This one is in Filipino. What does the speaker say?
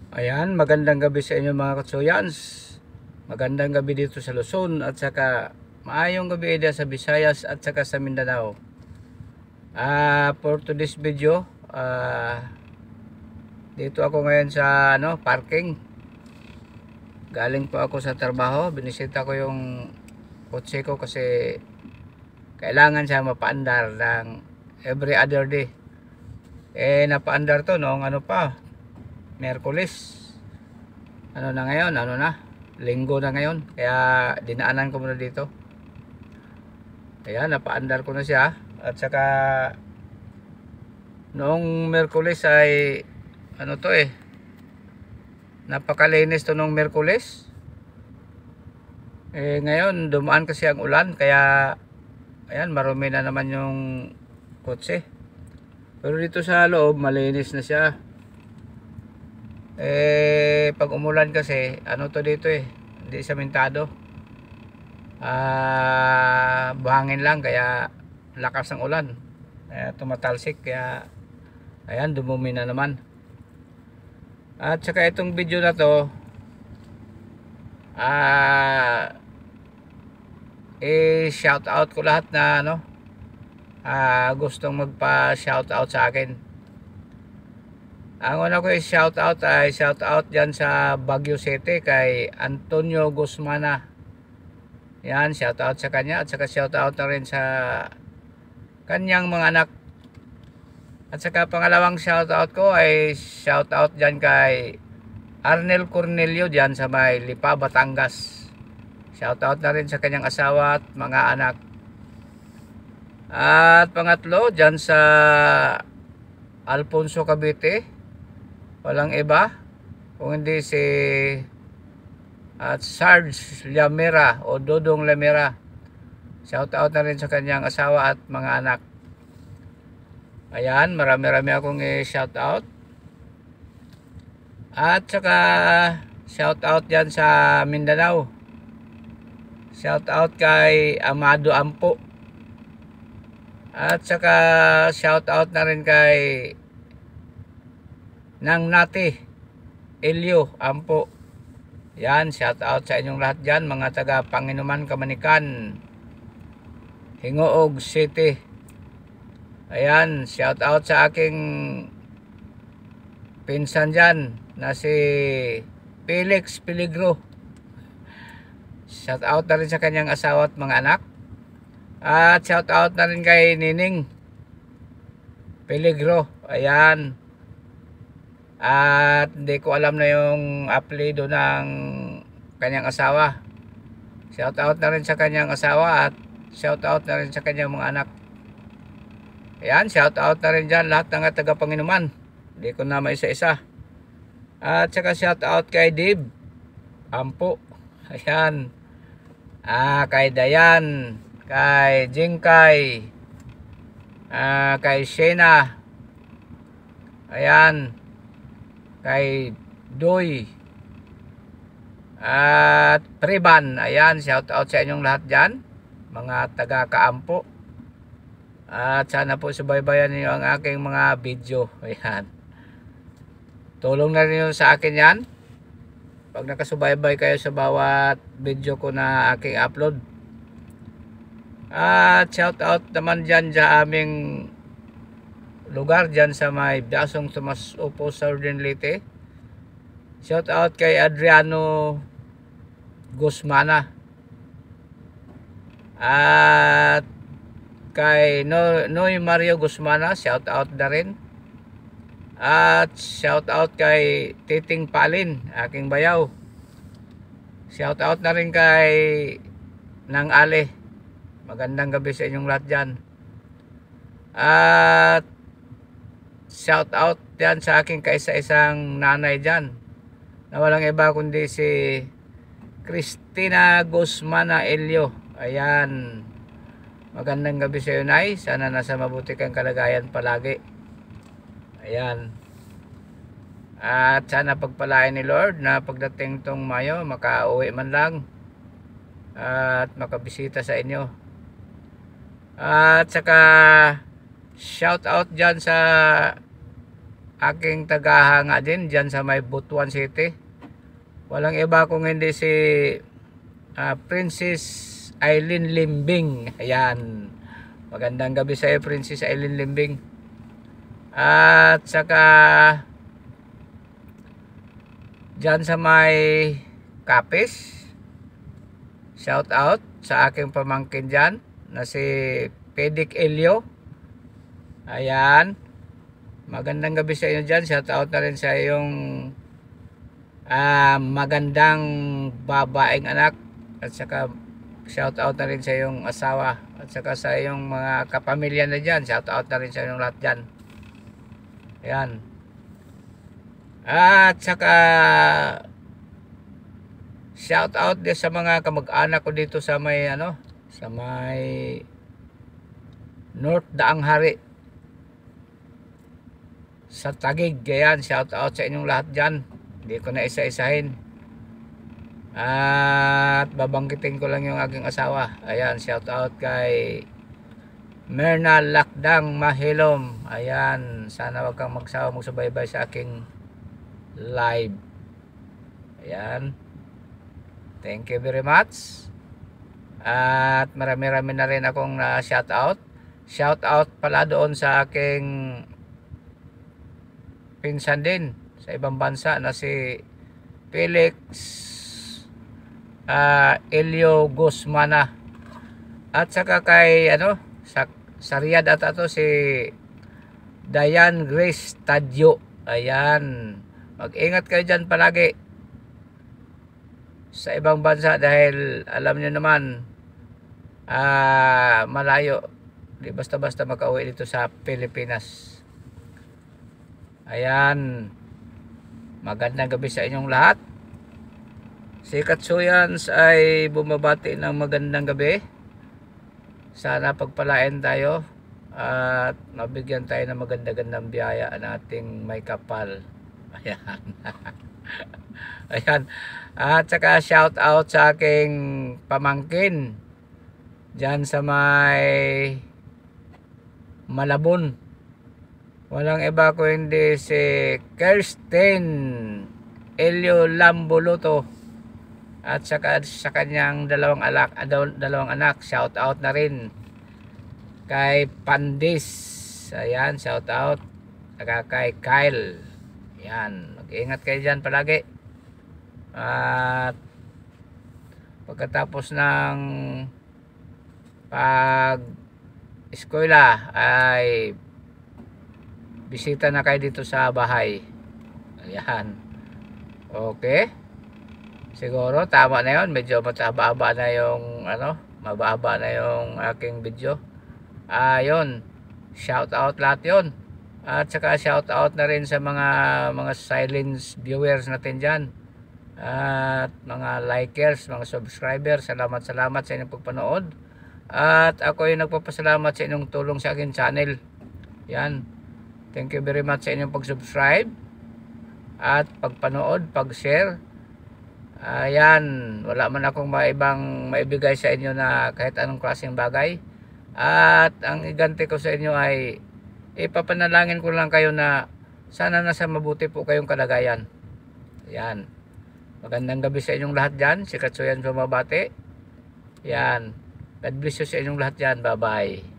Ayan, magandang gabi sa inyo mga katsuyans. Magandang gabi dito sa Luzon at saka maayong gabi din sa Visayas at saka sa Mindanao. For today's video, dito ako ngayon sa parking. Galing po ako sa trabaho, binisita ko yung kotse ko kasi kailangan siya mapaandar ng every other day. Napaandar to noong Miyerkules. Ngayon, linggo na ngayon, kaya dinaanan ko muna dito. Ayan, napaandar ko na siya. At saka noong Miyerkules ay napakalinis to noong Miyerkules. Ngayon dumaan kasi ang ulan, kaya ayan, marumi na naman yung kotse. Pero dito sa loob malinis na siya. Pag umulan kasi dito hindi samentado, buhangin lang, kaya lakas ng ulan, kaya tumatalsik, kaya ayan, dumumi na naman. At saka itong video na to, shout out ko lahat na gustong magpa shout out sa akin. Ang una ko shout out ay shout out dyan sa Baguio City kay Antonio Guzmana. Yan, shout out sa kanya. At saka shout out na rin sa kanyang mga anak. At saka pangalawang shout out ko ay shout out dyan kay Arnel Cornelio dyan sa may Lipa, Batangas. Shout out na rin sa kanyang asawa at mga anak. At pangatlo dyan sa Alfonso, Cavite, walang iba kung hindi si Sarge Lamera o Dodong Lamera. Shout out na rin sa kanyang asawa at mga anak. Ayan, marami-rami akong shout out. At saka shout out yan sa Mindanao. Shout out kay Amado Ampo. At saka shout out na rin kay Nang Nati Elio Ampo. Yan, shout out sa inyong lahat dyan, mga taga Panginuman, Kamanikan, Hingoog City. Ayan, shout out sa aking pinsan dyan na si Felix Peligro. Shout out na rin sa kanyang asawa at mga anak. At shout out na rin kay Nining Peligro. Ayan. At hindi ko alam na yung apelyido ng kanyang asawa. Shout out na rin sa kanyang asawa at shout out na rin sa kanyang mga anak. Ayan, shout out na rin dyan lahat ng taga Panginuman. Hindi ko na maisa-isa. At saka shout out kay Dave Ampo. Ayan. Kay Dayan, kay Jingkay, kay Shena. Ayan. Kay Doy at Preban. Ayan, shout out sa inyong lahat dyan, mga taga Kaampo. At sana po subaybayan niyo ang aking mga video. Ayan, tulong na rin sa akin yan pag nakasubaybay kayo sa bawat video ko na aking upload. At shout out naman dyan sa aming lugar dyan sa may Biasong Tomas Upo, Southern Leyte. Shout out kay Adriano Guzmana at kay Noy Mario Guzmana, shout out na rin. At shout out kay Titing Palin, aking bayaw. Shout out na rin kay Nang Ale. Magandang gabi sa inyong lahat dyan. At shout out yan sa aking kaisa-isang nanay dyan, na walang iba kundi si Cristina Guzmana Elio. Ayan, magandang gabi sa iyo, Nay. Sana nasa mabuti kang kalagayan palagi. Ayan. At sana pagpalain ni Lord na pagdating tong Mayo makauwi man lang at makabisita sa inyo. At saka shout out dyan sa aking tagahanga din dyan sa may Butuan City. Walang iba kung hindi si Princess Eileen Limbing. Ayan. Magandang gabi sa iyo, Princess Eileen Limbing. At saka dyan sa may Kapis, shout out sa aking pamangkin dyan na si Pedic Elio. Ayan. Magandang gabi sa inyo dyan. Shout out na rin sa iyong magandang babaeng anak. At saka shout out na rin sa iyong asawa. At saka sa iyong mga kapamilya na dyan. Shout out na rin sa iyong lahat dyan. Ayan. At saka shout out din sa mga kamag-anak ko dito sa may sa may North Daang Hari sa Taguig. Ayan, shout out sa inyong lahat dyan. Hindi ko na isa-isahin. At babanggitin ko lang yung aking asawa. Ayan, shout out kay Merna Lakdang Mahilom. Ayan, sana wag kang magsawa magsubaybay sa aking live. Ayan. Thank you very much. At marami-rami na rin akong na shout out. Shout out pala doon sa aking pinsan din sa ibang bansa na si Felix Elio Guzmana. At saka kay sa Riyadh at si Diane Grace Tadio. Ayan. Mag-ingat kayo dyan palagi sa ibang bansa dahil alam nyo naman malayo. Di basta-basta makauwi dito sa Pilipinas. Ayan. Magandang gabi sa inyong lahat. Si Katsuyans ay bumabati ng magandang gabi. Sana pagpalain tayo at mabigyan tayo ng maganda-gandang biyaya ang ating may kapal. Ayan. Ayan. At saka shout out sa aking pamangkin dyan sa may Malabon. Walang iba ko hindi si Kirsten Elio Lamboloto. At saka sa kanyang dalawang anak, shout out na rin kay Pandis. Ayan, shout out. Saka kay Kyle. Ayan, mag-ingat kayo dyan palagi. At pagkatapos ng eskwela ay bisita na kayo dito sa bahay. Ayan. Okay. Siguro tama na 'yon. Medyo mataba-aba na yung mababa na yung aking video. Ayun. Shout out lahat 'yon. At saka shout out na rin sa mga silent viewers natin diyan. At mga likers, mga subscribers. Salamat sa inyong pagpanood. At ako ay nagpapasalamat sa inyong tulong sa akin channel. Yan. Thank you very much sa inyong pag-subscribe at pagpanood, pag-share. Ayan, wala man akong maibigay sa inyo na kahit anong klaseng bagay. At ang iganti ko sa inyo ay ipapanalangin ko lang kayo na sana nasa mabuti po kayong kalagayan. Ayan. Magandang gabi sa inyong lahat dyan. Si Katsuyan bumabati. Ayan. God bless you sa inyong lahat dyan. Bye-bye.